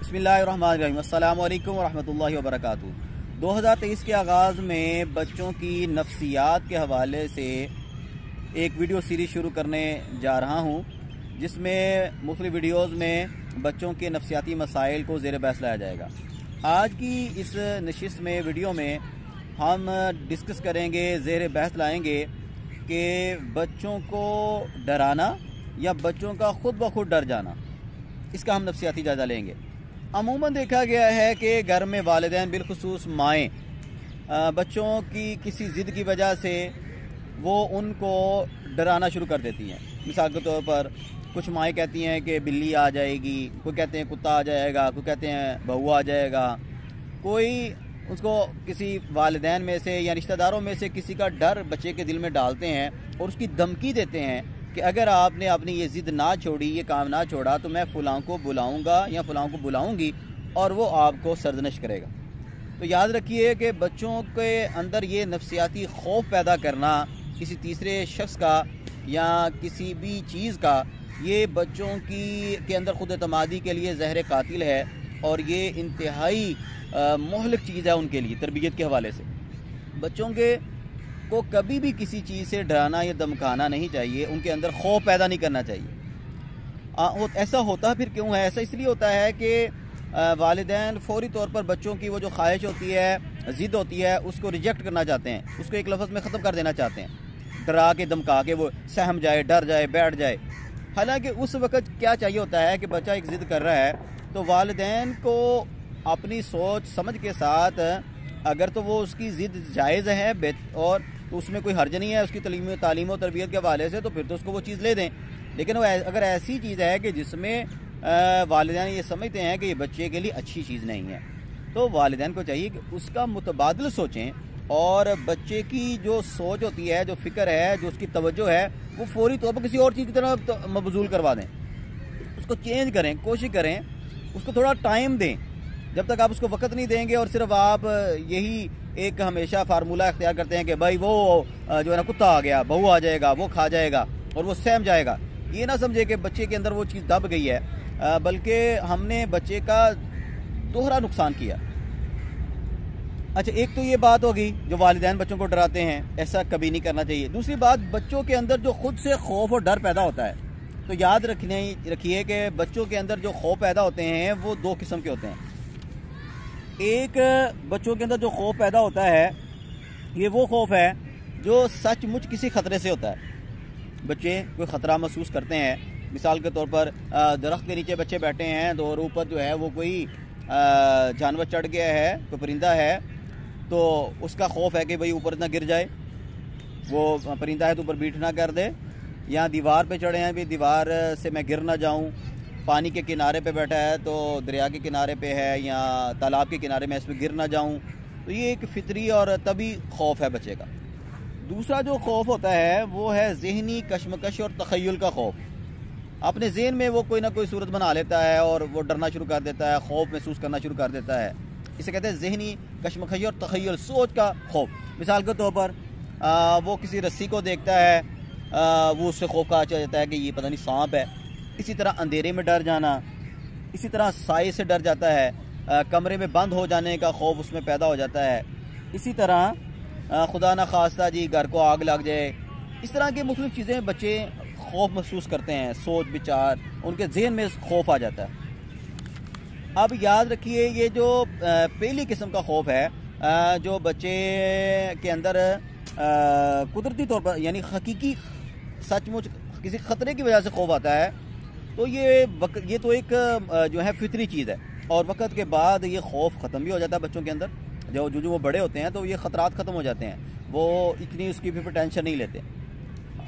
बिस्मिल्लाहिर्रहमानिर्रहीम। अस्सलाम वालेकुम वरहमतुल्लाहि वबरकातुहू। 2023 के आगाज़ में बच्चों की नफ्सियात के हवाले से एक वीडियो सीरीज़ शुरू करने जा रहा हूँ, जिसमें मुख्तलिफ़ वीडियोज़ में बच्चों के नफ्सियाती मसाइल को ज़ेर बहस लाया जाएगा। आज की इस नशिस्त में वीडियो में हम डिस्कस करेंगे, ज़ेर बहस लाएंगे कि बच्चों को डराना या बच्चों का ख़ुद ब खुद डर जाना, इसका हम नफ्सियाती जायज़ा लेंगे। अमूमन देखा गया है कि घर में वालिदैन बिलखुसूस माएँ बच्चों की किसी ज़िद की वजह से वो उनको डराना शुरू कर देती हैं। मिसाल के तौर पर कुछ माएँ कहती हैं कि बिल्ली आ जाएगी, कोई कहते हैं कुत्ता आ जाएगा, कोई कहते हैं बहू आ जाएगा। कोई उसको किसी वालिदैन में से या रिश्तेदारों में से किसी का डर बच्चे के दिल में डालते हैं और उसकी धमकी देते हैं कि अगर आपने अपनी ये ज़िद ना छोड़ी, ये काम ना छोड़ा, तो मैं फ़लाँ को बुलाऊंगा या फ़लाँ को बुलाऊंगी और वो आपको सरजनश करेगा। तो याद रखिए कि बच्चों के अंदर ये नफ्सियाती खौफ पैदा करना किसी तीसरे शख्स का या किसी भी चीज़ का, ये बच्चों के अंदर खुद एतमादी के लिए ज़हर कातिल है और ये इंतहाई मुहलिक चीज़ है उनके लिए तरबियत के हवाले से। बच्चों को कभी भी किसी चीज़ से डराना या धमकाना नहीं चाहिए, उनके अंदर खौफ पैदा नहीं करना चाहिए। ऐसा होता फिर क्यों है? ऐसा इसलिए होता है कि वालिदैन फ़ौरी तौर पर बच्चों की वो जो ख्वाहिश होती है, ज़िद होती है, उसको रिजेक्ट करना चाहते हैं, उसको एक लफ्ज़ में ख़त्म कर देना चाहते हैं, डरा के धमका के वो सहम जाए, डर जाए, बैठ जाए। हालांकि उस वक़्त क्या चाहिए होता है कि बच्चा एक ज़िद कर रहा है तो वालिदैन को अपनी सोच समझ के साथ, अगर तो वो उसकी ज़िद जायज़ है और तो उसमें कोई हर्ज नहीं है उसकी तालीम और तरबियत के हवाले से, तो फिर तो उसको वो चीज़ ले दें। लेकिन वो अगर ऐसी चीज़ है कि जिसमें वालिदैन ये समझते हैं कि ये बच्चे के लिए अच्छी चीज़ नहीं है, तो वालिदैन को चाहिए कि उसका मुतबादिल सोचें और बच्चे की जो सोच होती है, जो फ़िक्र है, जो उसकी तवज्जो है, वो फ़ौरी तौर पर किसी और चीज़ की तरफ मबज़ूल करवा दें, उसको चेंज करें, कोशिश करें, उसको थोड़ा टाइम दें। जब तक आप उसको वक़्त नहीं देंगे और सिर्फ आप यही एक हमेशा फार्मूला इख्तियार करते हैं कि भाई वो जो है ना कुत्ता आ गया, बहू आ जाएगा, वो खा जाएगा और वो सहम जाएगा, ये ना समझे कि बच्चे के अंदर वो चीज़ दब गई है, बल्कि हमने बच्चे का दोहरा नुकसान किया। अच्छा, एक तो ये बात होगी जो वालिदैन बच्चों को डराते हैं, ऐसा कभी नहीं करना चाहिए। दूसरी बात, बच्चों के अंदर जो खुद से खौफ और डर पैदा होता है, तो याद रखिए कि बच्चों के अंदर जो खौफ पैदा होते हैं वो दो किस्म के होते हैं। एक, बच्चों के अंदर जो खौफ पैदा होता है ये वो खौफ है जो सचमुच किसी ख़तरे से होता है। बच्चे कोई ख़तरा महसूस करते हैं, मिसाल के तौर पर दरख्त के नीचे बच्चे बैठे हैं तो और ऊपर जो है वो कोई जानवर चढ़ गया है, कोई परिंदा है, तो उसका खौफ है कि भाई ऊपर ना गिर जाए, वो परिंदा है तो ऊपर बीट ना कर दे, या दीवार पे चढ़े हैं भी दीवार से मैं गिर ना जाऊं, पानी के किनारे पे बैठा है तो दरिया के किनारे पे है या तालाब के किनारे में, इसमें गिर ना जाऊं। तो ये एक फितरी और तभी खौफ है बच्चे का। दूसरा जो खौफ होता है वो है ज़हनी कशमकश और तख़य्युल का खौफ। अपने ज़हन में वो कोई ना कोई सूरत बना लेता है और वो डरना शुरू कर देता है, खौफ महसूस करना शुरू कर देता है। इसे कहते हैं ज़हनी कशमकश और तख़य्युल, सोच का खौफ। मिसाल के तौर पर वो किसी रस्सी को देखता है, वो उससे खौफ का आ जाता है कि ये पता नहीं सांप है। इसी तरह अंधेरे में डर जाना, इसी तरह साए से डर जाता है, कमरे में बंद हो जाने का खौफ उसमें पैदा हो जाता है। इसी तरह खुदा न खास्ता जी घर को आग लग जाए, इस तरह की मुख्तलिफ चीज़ें बच्चे खौफ महसूस करते हैं, सोच विचार उनके जहन में खौफ आ जाता है। अब याद रखिए, ये जो पहली किस्म का खौफ है जो बच्चे के अंदर कुदरती तौर पर यानी हकीकी सचमुच किसी ख़तरे की वजह से खौफ आता है, तो ये तो एक जो है फितरी चीज़ है और वक़्त के बाद ये खौफ ख़त्म भी हो जाता है बच्चों के अंदर। जो वो बड़े होते हैं तो ये ख़तरात ख़त्म हो जाते हैं, वो इतनी उसकी फिर टेंशन नहीं लेते।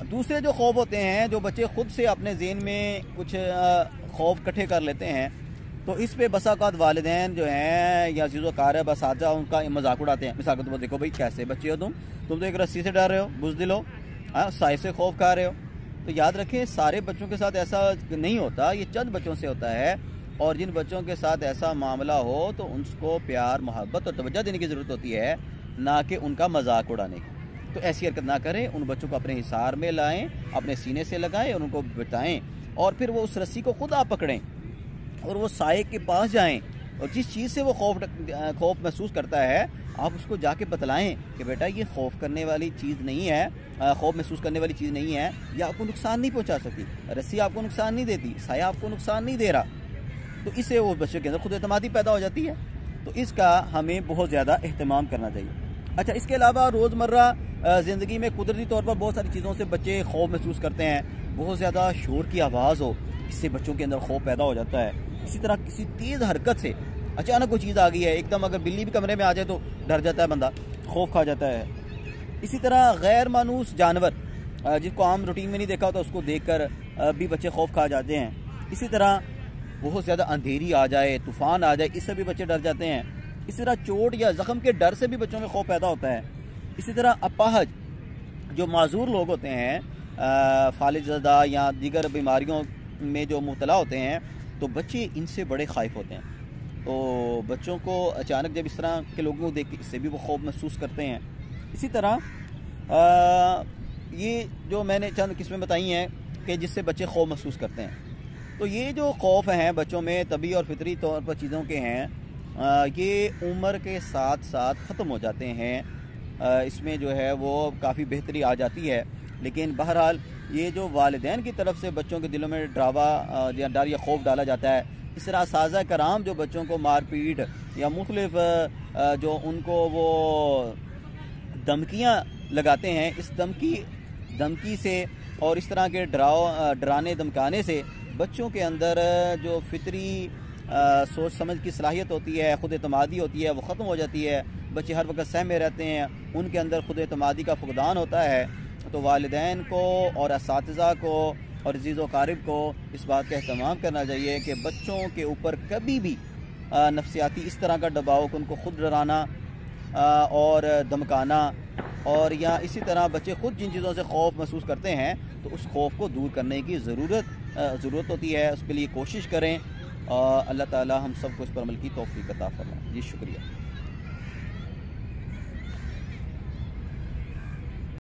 दूसरे जो खौफ होते हैं, जो बच्चे ख़ुद से अपने ज़हन में कुछ खौफ इकट्ठे कर लेते हैं, तो इस पे बसा औक़ात वालिदैन जो हैं या अज़ीज़-ओ-क़ारिब असातिज़ा उनका मजाक उड़ाते हैं। मिसाल के तौर पर देखो भाई कैसे बच्चे हो तुम तो एक रस्सी से डर रहे हो, बुज़दिल हो, साए से खौफ खा रहे हो। तो याद रखें, सारे बच्चों के साथ ऐसा नहीं होता, ये चंद बच्चों से होता है। और जिन बच्चों के साथ ऐसा मामला हो तो उनको प्यार, मोहब्बत और तवज्जो देने की ज़रूरत होती है, ना कि उनका मजाक उड़ाने की। तो ऐसी हरकत ना करें, उन बच्चों को अपने हिसार में लाएं, अपने सीने से लगाएं और उनको बताएं, और फिर वो उस रस्सी को खुद आप पकड़ें اور وہ سائے کے پاس جائیں اور جس چیز سے وہ خوف محسوس کرتا ہے آپ اس کو جا کے بتلائیں کہ بیٹا یہ خوف کرنے والی چیز نہیں ہے، خوف محسوس کرنے والی چیز نہیں ہے، یہ آپ کو نقصان نہیں پہنچا سکتی، رسی آپ کو نقصان نہیں دیتی، سایہ آپ کو نقصان نہیں دے رہا. تو اس سے وہ بچے کے اندر خود اعتمادی پیدا ہو جاتی ہے. تو اس کا ہمیں بہت زیادہ اہتمام کرنا چاہیے. اچھا، اس کے علاوہ روزمرہ زندگی میں قدرتی طور پر بہت ساری چیزوں سے بچے خوف محسوس کرتے ہیں. بہت زیادہ شور کی آواز ہو، اس سے بچوں کے اندر خوف پیدا ہو جاتا ہے. اسی طرح کسی تیز حرکت سے اچانک کوئی چیز آ گئی ہے، ایک دم اگر بلی بھی کمرے میں آ جائے تو ڈر جاتا ہے بندہ، خوف کھا جاتا ہے. اسی طرح غیر مانوس جانور جس کو عام روٹین میں نہیں دیکھا ہوتا اس کو دیکھ کر بھی بچے خوف کھا جاتے ہیں. اسی طرح بہت زیادہ اندھیری آ جائے، طوفان آ جائے، اس سے بھی بچے ڈر جاتے ہیں. اسی طرح چوٹ یا زخم کے ڈر سے بھی بچوں میں خوف پیدا ہوتا ہے. اسی طرح اپاہج جو معذور لوگ ہوتے ہیں، فالج زدہ یا دیگر بیماریوں میں جو مبتلا ہوتے ہیں، تو بچے ان سے بڑے خائف ہوتے ہیں. تو بچوں کو اچانک جب اس طرح کے لوگوں کو دیکھ کے اس سے بھی وہ خوف محسوس کرتے ہیں. اسی طرح یہ جو میں نے چند قسمیں بتائی ہیں کہ جس سے بچے خوف محسوس کرتے ہیں. تو یہ جو خوف ہیں بچوں میں طبعی اور فطری طور پر چیزوں کے ہیں، یہ عمر کے ساتھ ساتھ ختم ہو جاتے ہیں. اس میں جو ہے وہ کافی بہتری آ جاتی ہے. لیکن بہرحال یہ جو والدین کی طرف سے بچوں کے دلوں میں ڈراوا یا ڈر یا خوف ڈالا جاتا ہے، اس طرح اساتذہ کرام جو بچوں کو مار پیٹ یا مختلف جو ان کو وہ دھمکیاں لگاتے ہیں، اس دھمکی سے اور اس طرح کے ڈرانے دھمکانے سے بچوں کے اندر جو فطری سوچ سمجھ کی صلاحیت ہوتی ہے، خود اعتمادی ہوتی ہے، وہ ختم ہو جاتی ہے. بچے ہر وقت سہمے رہتے ہیں، ان کے اندر خود اعتمادی کا فقدان ہوتا ہے. تو والدین کو اور اساتذہ کو اور عزیز و اقارب کو اس بات کا اہتمام کرنا چاہیے کہ بچوں کے اوپر کبھی بھی نفسیاتی اس طرح کا دباؤ کہ ان کو خود ڈرانا اور دھمکانا، اور یا اسی طرح بچے خود جن چیزوں سے خوف محسوس کرتے ہیں تو اس خوف کو دور کرنے کی ضرورت ہوتی ہے. اس کے لیے کوشش کریں. اللہ تعالی ہم سب کو اس پر عمل کی توفیق عطا فرمائے. جی شکریہ.